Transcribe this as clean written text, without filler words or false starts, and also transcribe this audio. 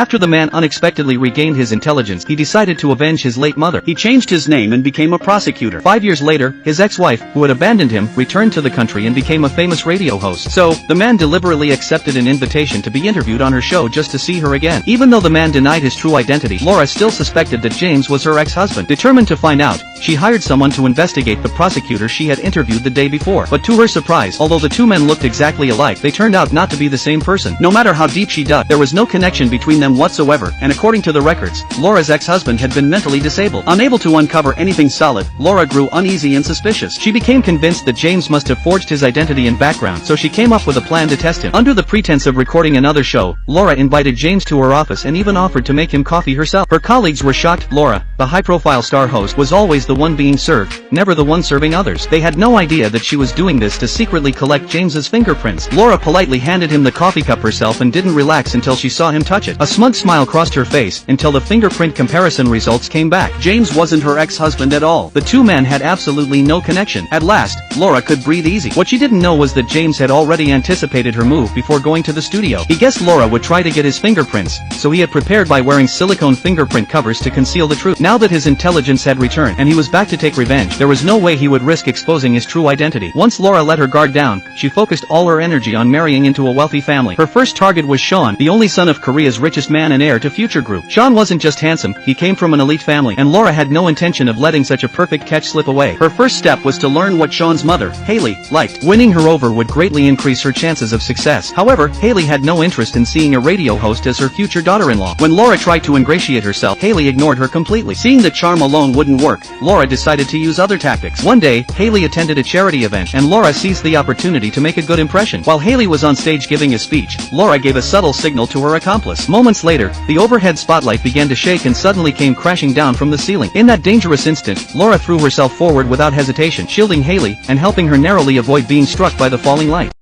After the man unexpectedly regained his intelligence, he decided to avenge his late mother. He changed his name and became a prosecutor. 5 years later, his ex-wife, who had abandoned him, returned to the country and became a famous radio host. So, the man deliberately accepted an invitation to be interviewed on her show just to see her again. Even though the man denied his true identity, Laura still suspected that James was her ex-husband. Determined to find out, she hired someone to investigate the prosecutor she had interviewed the day before. But to her surprise, although the two men looked exactly alike, they turned out not to be the same person. No matter how deep she dug, there was no connection between them whatsoever, and according to the records, Laura's ex-husband had been mentally disabled. Unable to uncover anything solid, Laura grew uneasy and suspicious. She became convinced that James must have forged his identity and background, so she came up with a plan to test him. Under the pretense of recording another show, Laura invited James to her office and even offered to make him coffee herself. Her colleagues were shocked. Laura, the high-profile star host, was always the one being served, never the one serving others. They had no idea that she was doing this to secretly collect James's fingerprints. Laura politely handed him the coffee cup herself and didn't relax until she saw him touch it. A smug smile crossed her face until the fingerprint comparison results came back. James wasn't her ex-husband at all. The two men had absolutely no connection. At last, Laura could breathe easy. What she didn't know was that James had already anticipated her move before going to the studio. He guessed Laura would try to get his fingerprints, so he had prepared by wearing silicone fingerprint covers to conceal the truth. Now that his intelligence had returned and he was back to take revenge, there was no way he would risk exposing his true identity. Once Laura let her guard down, she focused all her energy on marrying into a wealthy family. Her first target was Sean, the only son of Korea's richest man and heir to Future Group. Sean wasn't just handsome, he came from an elite family, and Laura had no intention of letting such a perfect catch slip away. Her first step was to learn what Sean's mother, Haley, liked. Winning her over would greatly increase her chances of success. However, Haley had no interest in seeing a radio host as her future daughter-in-law. When Laura tried to ingratiate herself, Haley ignored her completely. Seeing that charm alone wouldn't work, Laura decided to use other tactics. One day, Haley attended a charity event, and Laura seized the opportunity to make a good impression. While Haley was on stage giving a speech, Laura gave a subtle signal to her accomplice. Moments later, the overhead spotlight began to shake and suddenly came crashing down from the ceiling. In that dangerous instant, Laura threw herself forward without hesitation, shielding Haley and helping her narrowly avoid being struck by the falling light.